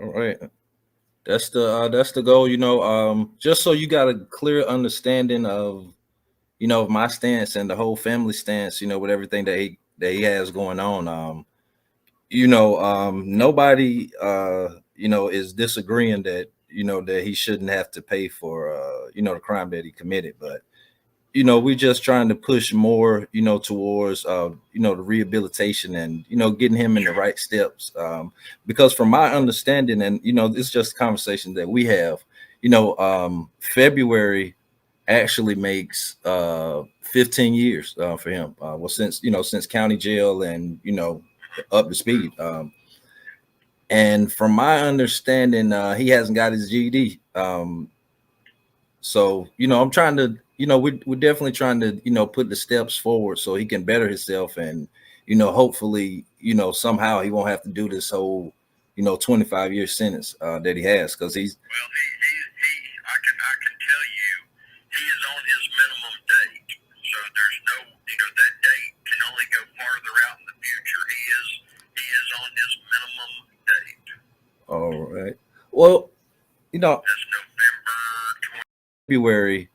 All right. That's the goal, just so you got a clear understanding of, of my stance and the whole family stance, with everything that he has going on. Nobody is disagreeing that, that he shouldn't have to pay for the crime that he committed, but we're just trying to push more, towards, the rehabilitation and, getting him in the right steps. Because from my understanding, and, it's just a conversation that we have, February actually makes 15 years for him. Well, since county jail and, up to speed. And from my understanding, he hasn't got his GED. So, I'm trying to, we're definitely trying to, put the steps forward so he can better himself and, hopefully, somehow he won't have to do this whole, 25-year sentence that he has because he's. Well, I can tell you, he is on his minimum date. So there's no, that date can only go farther out in the future. He is on his minimum date. All right. Well, That's November 20. February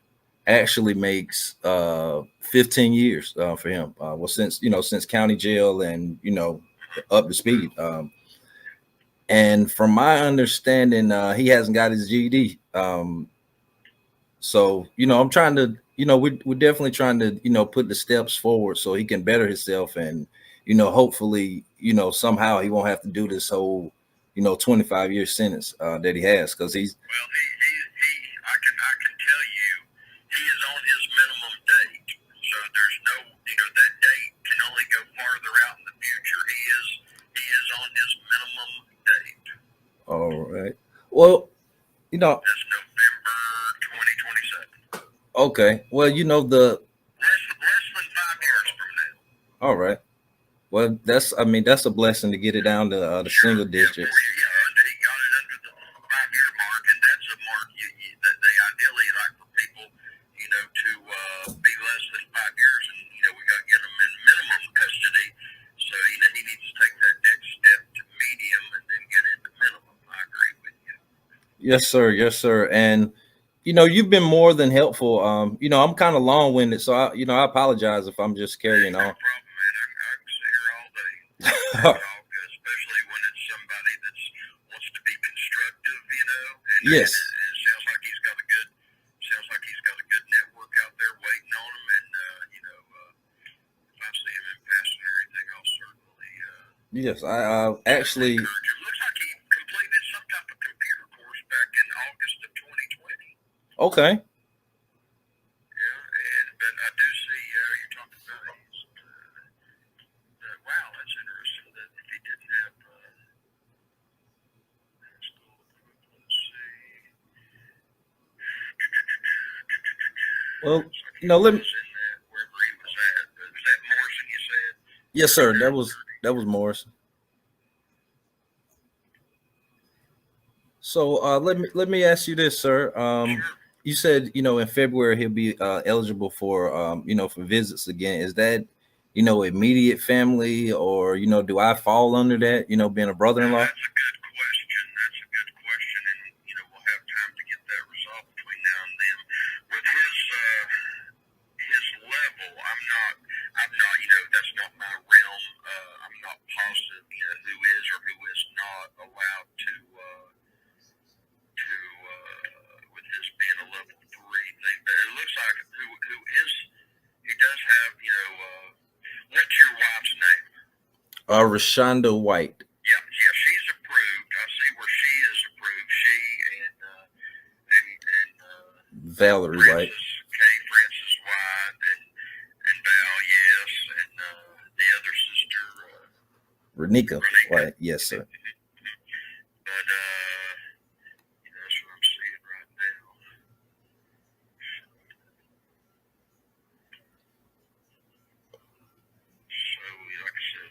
actually makes 15 years for him. Well, since county jail and, up to speed. And from my understanding, he hasn't got his GED. So, I'm trying to, we're definitely trying to, put the steps forward so he can better himself and, hopefully, somehow he won't have to do this whole, 25-year sentence that he has because he's. Well, I can tell you, he is on his minimum date. So there's no, that date can only go farther out in the future. He is on his minimum date. All right. Well, That's November 2027. okay. Well, Less than 5 years from now. all right. Well, that's a blessing to get it down to the Sure. single Yeah, digits. he got it under the 5 year mark, and that's a mark that they ideally like for people, to be less than 5 years, and we got to get them in minimum custody. So he needs to take that next step to medium, and then get into minimum. I agree with you. Yes, sir. Yes, sir. And you've been more than helpful. I'm kind of long-winded, so I apologize if I'm just carrying No on. problem, man. I can sit here all day and talk, especially when it's somebody that wants to be constructive, and Yes. it sounds like he's got a good network out there waiting on him, and if I see him in passing or anything, I'll certainly Yes. I actually. encourage him. Looks like he completed some type of computer course back in August of 2020. Okay. Yeah, but I do see you're talking about he's. Wow, that's interesting. That if he didn't have school, let's see. Well, Looks like he let me. was in that wherever he was at. But was that Morrison? You said Yes, sir. That was Morris. So let me ask you this, sir. sure. You said in February he'll be eligible for for visits again. Is that immediate family, or do I fall under that? Being a Now, brother-in-law. that's a good question. And we'll have time to get that resolved between now and then. With his level, I'm not. That's not my realm. I'm not positive, who is or who is not allowed to with this being a level 3 thing. But it looks like who is. He does have, what's your wife's name? Rashonda White. Yeah, she's approved. I see where she is approved. She and Valerie White. Francis White, and Val, yes, and the other sister, Renika Renika. White. Yes, sir. But that's what I'm seeing right now. So, like I said,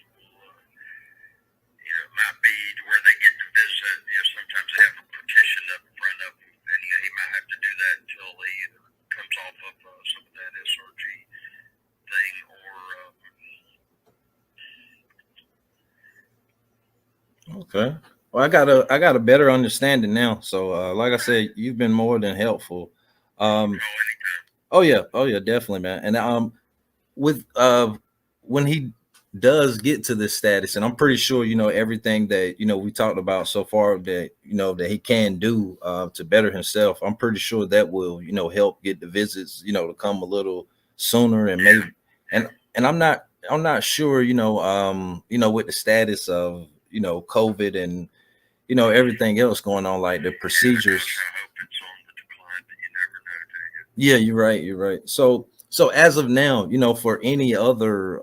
it might be to where they get to visit. Sometimes they have a petition up in front of them, and he might have to do that until he either comes off of some of that SRG thing, or Okay. Well, I got a better understanding now. So, like I said, you've been more than helpful. Um, Oh, anytime. oh yeah, definitely, man. And with when he does get to this status, and I'm pretty sure everything that we talked about so far that that he can do to better himself. I'm pretty sure that will help get the visits to come a little sooner, and Yeah, maybe and I'm not sure with the status of COVID and everything else going on, like the yeah. procedures. Gosh, I hope it's on the decline, but you never know, do you? Yeah, you're right. You're right. So as of now, for any other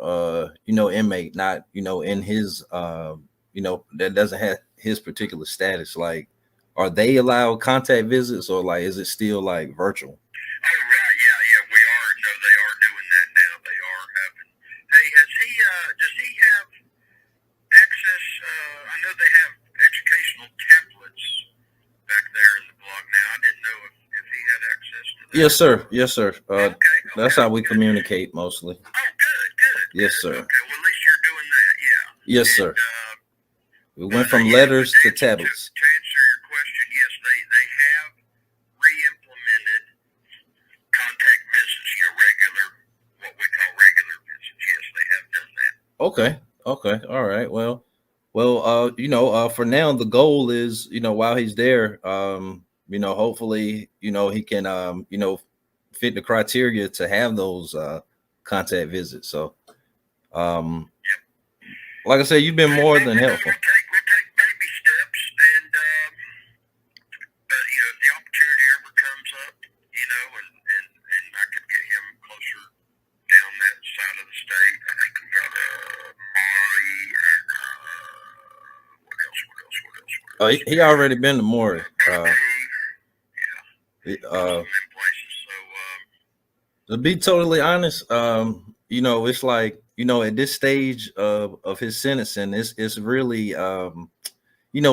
inmate, not in his that doesn't have his particular status, like are they allowed contact visits, or like is it still like virtual? Oh, right. Yeah, yeah. We are. No, they are doing that now. They are having. Hey, has he? Does he have access? I know they have educational tablets back there in the blog now. I didn't know if he had access to that. Yes, sir. Yes, sir. Okay. That's Okay. how we Good. communicate mostly. Oh, good. Good. Yes, Good. sir. Okay. Well, at least you're doing that. Yeah. Yes, And sir. We but went from yeah. But letters to tablets. to answer your question, yes, they have re-implemented contact visits. Your regular, what we call regular visits. Yes, they have done that. Okay. Okay. All right. Well, for now the goal is, while he's there, hopefully, he can fit the criteria to have those contact visits. So, um Yep. like I said, you've been Well, more well, than helpful. we'll take baby steps, and but if the opportunity ever comes up, and I could get him closer down that side of the state. I think we got Maury and what else? What else? What else? What else? He already been to Maury. BP. Yeah, got Uh some in places. So to be totally honest, it's like, at this stage of his sentencing, it's really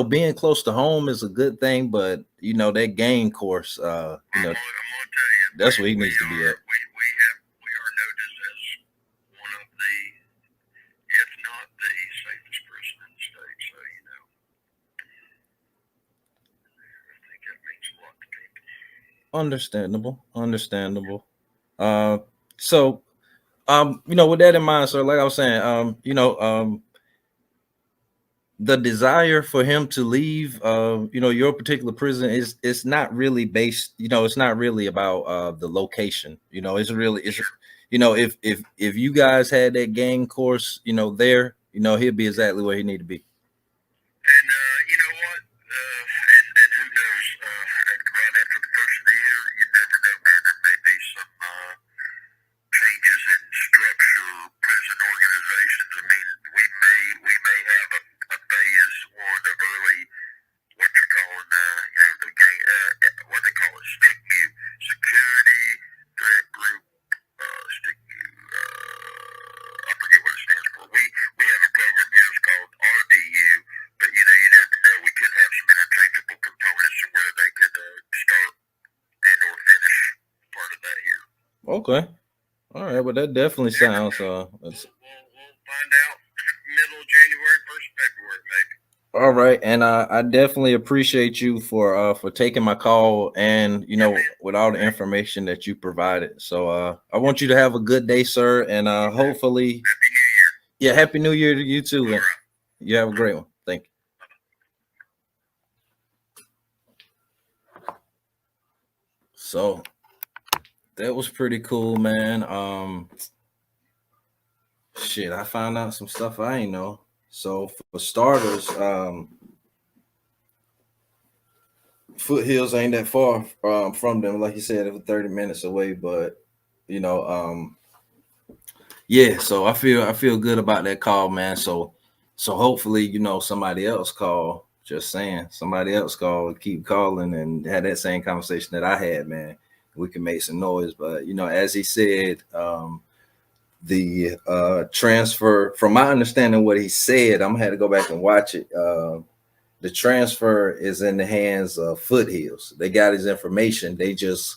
being close to home is a good thing, but that game course, I'm gonna tell you, that's where he needs to be at. we are noticed as one of the, if not the safest prison in the state. So I think that means a lot to people. Understandable, understandable. Uh, so with that in mind, sir, like I was saying, the desire for him to leave, your particular prison is it's not really based, it's not really about the location. It's if you guys had that game course, there, he'll be exactly where he need to be. And you know what? And who knows? Right after the first of the year, you never know, man. There may be some changes in structure, prison organizations. I mean, we may have a phase one of early what you call the gang, what they call it, stick you, security threat group, stick you. I forget what it stands for. We have a program here. It's called RDU, but you never know. We could have some interchangeable components and whether they could start and or finish part of that here. Okay, all right, well that definitely sounds We'll find out middle of January, first of February, maybe. all right, and I definitely appreciate you for taking my call, and Yeah, man. with all the information that you provided. So I want you to have a good day, sir, and hopefully, Happy New Year. yeah, happy New Year to you All too, and right. you have a great one. Thank you. So that was pretty cool, man. Shit, I found out some stuff I ain't know. So for starters, Foothills ain't that far from them. Like you said, it was 30 minutes away, but you know, yeah. So I feel good about that call, man. So hopefully, somebody else call. Just saying, somebody else call, keep calling, and had that same conversation that I had, man. We can make some noise, but as he said, the transfer, from my understanding, what he said, I'm gonna have to go back and watch it. The transfer is in the hands of Foothills. They got his information. They just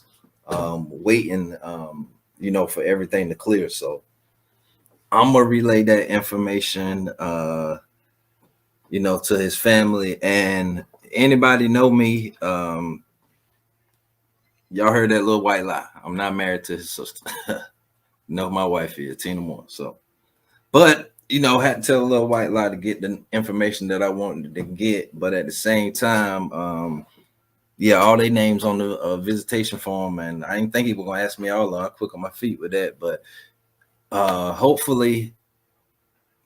waiting, for everything to clear. So I'm gonna relay that information you know, to his family. And anybody know me, y'all heard that little white lie. I'm not married to his sister. No, my wife is Tina Moore. So, but you know, had to tell a little white lie to get the information that I wanted to get. But at the same time, yeah, all their names on the visitation form, and I didn't think he was gonna ask me all. I'm quick on my feet with that, but hopefully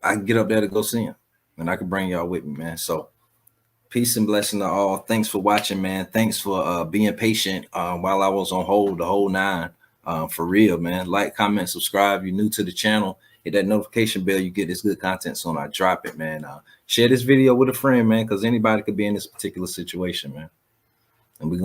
I can get up there to go see him, and I can bring y'all with me, man. So peace and blessing to all. Thanks for watching, man. Thanks for being patient while I was on hold the whole nine. For real, man. Like, comment, subscribe. You're new to the channel. Hit that notification bell. You get this good content so when I drop it, man. Share this video with a friend, man, because anybody could be in this particular situation, man. And we're